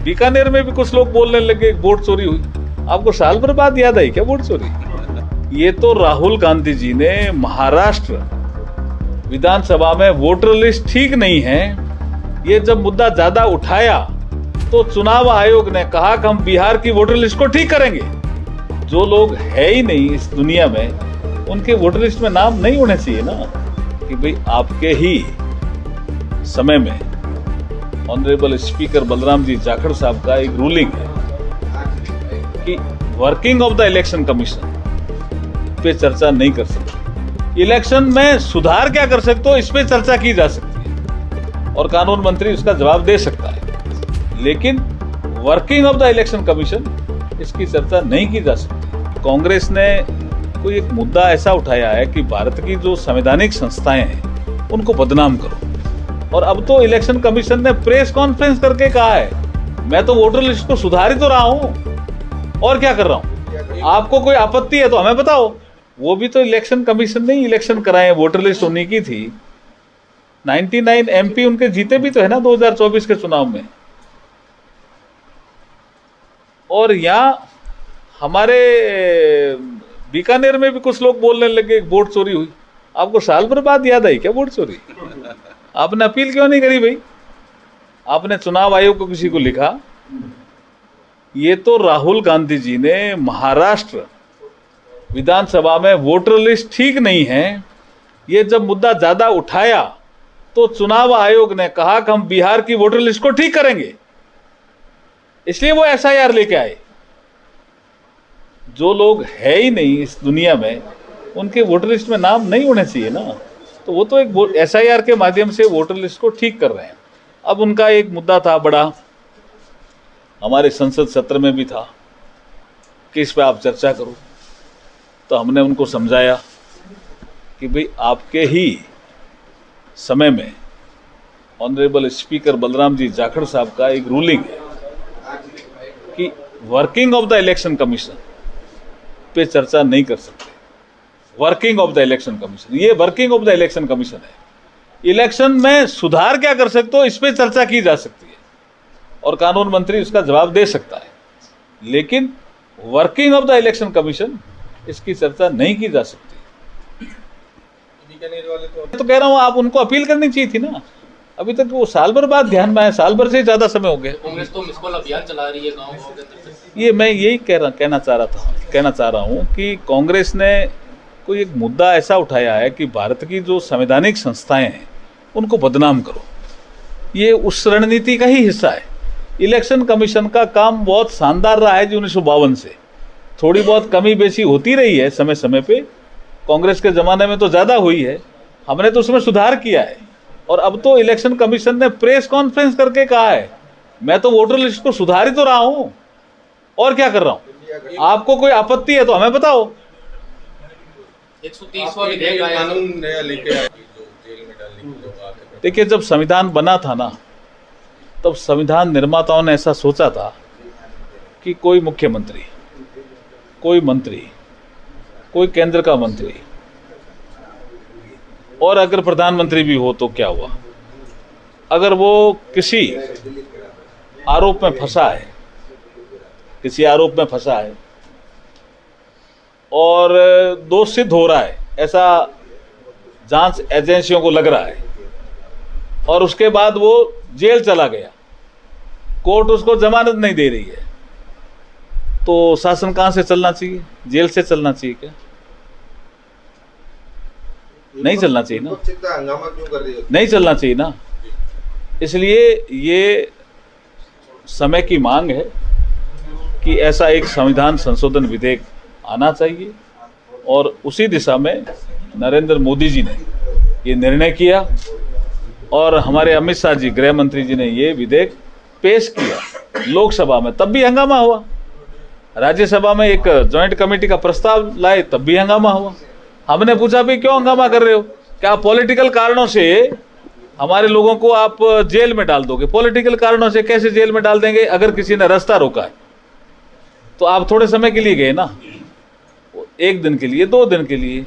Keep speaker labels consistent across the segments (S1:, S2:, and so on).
S1: बीकानेर में भी कुछ लोग बोलने लगे वोट चोरी हुई। आपको साल भर बाद याद आई क्या वोट चोरी? ये तो राहुल गांधी जी ने महाराष्ट्र विधानसभा में वोटर लिस्ट ठीक नहीं है, ये जब मुद्दा ज्यादा उठाया तो चुनाव आयोग ने कहा कि हम बिहार की वोटर लिस्ट को ठीक करेंगे। जो लोग है ही नहीं इस दुनिया में, उनके वोटर लिस्ट में नाम नहीं होने चाहिए ना। कि भाई आपके ही समय में ऑनरेबल स्पीकर बलराम जी जाखड़ साहब का एक रूलिंग है कि working of the election commission पे चर्चा नहीं कर सकते, इलेक्शन में सुधार क्या कर सकते हो इस पे चर्चा की जा सकती है और कानून मंत्री उसका जवाब दे सकता है, लेकिन working of the election commission इसकी चर्चा नहीं की जा सकती। कांग्रेस ने कोई एक मुद्दा ऐसा उठाया है कि भारत की जो संवैधानिक संस्थाएं हैं उनको बदनाम करो, और अब तो इलेक्शन कमीशन ने प्रेस कॉन्फ्रेंस करके कहा है मैं तो वोटर लिस्ट को सुधार ही तो रहा हूं और क्या कर रहा हूं, आपको कोई आपत्ति है तो हमें बताओ। वो भी तो इलेक्शन कमीशन ने इलेक्शन कराए, वोटर लिस्ट उन्हीं की थी। 99 एमपी उनके जीते भी तो है ना 2024 के चुनाव में। और यहाँ हमारे बीकानेर में भी कुछ लोग बोलने लगे वोट चोरी हुई। आपको साल भर बाद याद आई क्या वोट चोरी? आपने अपील क्यों नहीं करी भाई? आपने चुनाव आयोग को किसी को लिखा? ये तो राहुल गांधी जी ने महाराष्ट्र विधानसभा में वोटर लिस्ट ठीक नहीं है, ये जब मुद्दा ज्यादा उठाया तो चुनाव आयोग ने कहा कि हम बिहार की वोटर लिस्ट को ठीक करेंगे, इसलिए वो एसआईआर लेके आए। जो लोग है ही नहीं इस दुनिया में, उनके वोटर लिस्ट में नाम नहीं होने चाहिए ना। तो वो तो एक एसआईआर के माध्यम से वोटर लिस्ट को ठीक कर रहे हैं। अब उनका एक मुद्दा था बड़ा, हमारे संसद सत्र में भी था कि इस पर आप चर्चा करो। तो हमने उनको समझाया कि भाई आपके ही समय में ऑनरेबल स्पीकर बलराम जी जाखड़ साहब का एक रूलिंग है कि working of the election commission पे चर्चा नहीं कर सकते। Working of the election commission, ये working of the election commission है, इलेक्शन में सुधार क्या कर सकते हो इस पे चर्चा की जा सकती है और कानून मंत्री उसका जवाब दे सकता है, लेकिन working of the election commission इसकी चर्चा नहीं की जा सकती। तो कह रहा हूं आप उनको अपील करनी चाहिए थी ना। अभी तक वो साल भर बाद ध्यान में आया, साल भर से ज्यादा समय हो गया।
S2: कांग्रेस तो मिसकॉल अभियान चला रही है गांव-गांव के अंदर।
S1: ये मैं यही कहना चाह रहा हूं कि कांग्रेस ने कोई एक मुद्दा ऐसा उठाया है कि भारत की जो संवैधानिक संस्थाएं हैं उनको बदनाम करो, ये उस रणनीति का ही हिस्सा है। इलेक्शन कमीशन का काम बहुत शानदार रहा है जी 1952 से। थोड़ी बहुत कमी बेची होती रही है समय समय पे, कांग्रेस के ज़माने में तो ज़्यादा हुई है, हमने तो उसमें सुधार किया है। और अब तो इलेक्शन कमीशन ने प्रेस कॉन्फ्रेंस करके कहा है मैं तो वोटर लिस्ट को सुधार ही तो रहा हूं और क्या कर रहा हूं, आपको कोई आपत्ति है तो हमें बताओ।
S2: 130वां विधेयक आया,
S3: कानून नया लेके आए जो जेल में डालने की जो बात है।
S1: देखिए, जब संविधान बना था ना, तब संविधान निर्माताओं ने ऐसा सोचा था कि कोई मुख्यमंत्री, कोई मंत्री, कोई केंद्र का मंत्री और अगर प्रधानमंत्री भी हो तो क्या हुआ, अगर वो किसी आरोप में फंसा है, किसी आरोप में फंसा है और दोष सिद्ध हो रहा है, ऐसा जांच एजेंसियों को लग रहा है, और उसके बाद वो जेल चला गया, कोर्ट उसको जमानत नहीं दे रही है, तो शासन कहां से चलना चाहिए? जेल से चलना चाहिए क्या? नहीं चलना चाहिए ना,
S3: हंगामा क्यों कर रही है?
S1: नहीं चलना चाहिए ना। इसलिए ये समय की मांग है कि ऐसा एक संविधान संशोधन विधेयक आना चाहिए, और उसी दिशा में नरेंद्र मोदी जी ने ये निर्णय किया और हमारे अमित शाह जी गृह मंत्री जी ने ये विधेयक पेश किया लोकसभा में, तब भी हंगामा हुआ। राज्यसभा में एक ज्वाइंट कमेटी का प्रस्ताव लाए, तब भी हंगामा हुआ। हमने पूछा भी क्यों हंगामा कर रहे हो, क्या पॉलिटिकल कारणों से हमारे लोगों को आप जेल में डाल दोगे? पॉलिटिकल कारणों से कैसे जेल में डाल देंगे? अगर किसी ने रास्ता रोका है तो आप थोड़े समय के लिए गए ना, 1 दिन के लिए, 2 दिन के लिए।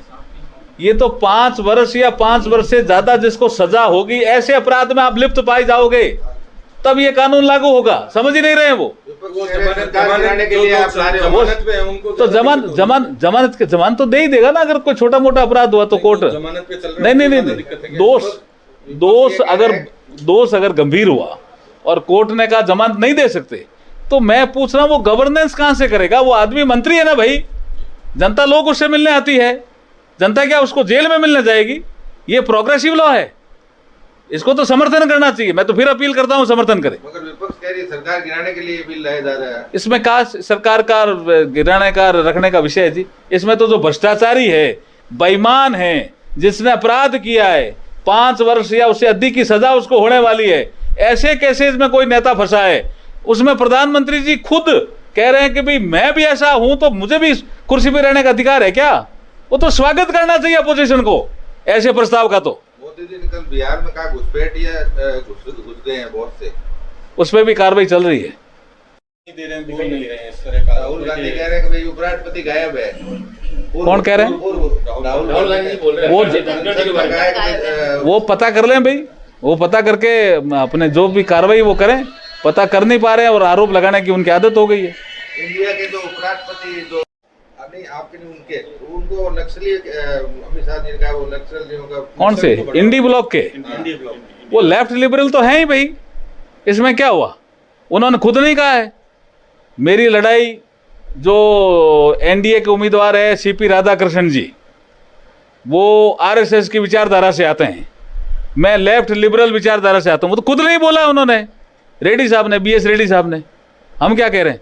S1: ये तो 5 वर्ष या 5 वर्ष से ज्यादा जिसको सजा होगी, ऐसे अपराध में आप लिप्त पाए जाओगे। तब ये कानून लागू होगा। समझ ही नहीं रहे हैं वो।
S3: वो जमानत के लिए आप ला रहे हो, जमानत पे है उनको,
S1: तो जमानत तो दे ही देगा ना। अगर कोई छोटा मोटा अपराध हुआ तो कोर्ट
S3: जमानत पे चल रहा है।
S1: नहीं, दोष अगर गंभीर हुआ और कोर्ट ने कहा जमानत नहीं दे सकते, तो मैं पूछ रहा हूं वो गवर्नेंस कहां से करेगा? वो आदमी मंत्री है ना भाई, जनता लोग उससे मिलने आती है, जनता क्या उसको जेल में मिलने जाएगी? ये प्रोग्रेसिव लॉ है, इसको तो समर्थन करना चाहिए। मैं तो फिर अपील करता हूं समर्थन करें।
S3: मगर विपक्ष कह रही है सरकार गिराने के लिए बिल लाया जा रहा है।
S1: इसमें का सरकार का गिराने का रखने का विषय है जी। इसमें तो जो भ्रष्टाचारी है, बेईमान है, जिसने अपराध किया है, 5 वर्ष या उससे अधिक की सजा उसको होने वाली है, ऐसे केसेस में कोई नेता फंसा है, उसमें प्रधानमंत्री जी खुद कह रहे हैं कि भाई मैं भी ऐसा हूं तो मुझे भी कुर्सी पे रहने का अधिकार है क्या? वो तो स्वागत करना चाहिए अपोजिशन को ऐसे प्रस्ताव का। तो
S3: मोदी जी ने कल बिहार में कहा घुसपैठ या घुस गए हैं बहुत से,
S1: उस पर भी कार्रवाई चल रही है।
S3: दे रहे हैं, दिखाई नहीं रहे हैं इस तरह का। राहुल गांधी कह रहे हैं कि भाई उपराष्ट्रपति गायब है।
S1: कौन कह रहे हैं?
S2: राहुल गांधी बोल रहे हैं
S1: वो पता कर लें भाई, वो पता करके अपने जो भी कार्रवाई वो करें। पता कर नहीं पा रहे हैं और आरोप लगाने की उनकी आदत हो गई है।
S3: इंडिया के जो उपराष्ट्रपति जो नहीं आपके नहीं उनके, उनको नक्सली अमित शाह जी ने कहा वो नक्सलियों का।
S1: कौन से? इंडी ब्लॉक के? वो लेफ्ट लिबरल तो है ही भाई, इसमें क्या हुआ? उन्होंने खुद नहीं कहा है। मेरी लड़ाई जो एनडीए के उम्मीदवार है सीपी राधाकृष्णन जी, वो आरएसएस की विचारधारा से आते हैं, मैं लेफ्ट लिबरल विचारधारा से आता हूं। वो तो खुद नहीं बोला उन्होंने, रेड्डी साहब ने, बीएस रेड्डी साहब ने। हम क्या कह रहे हैं?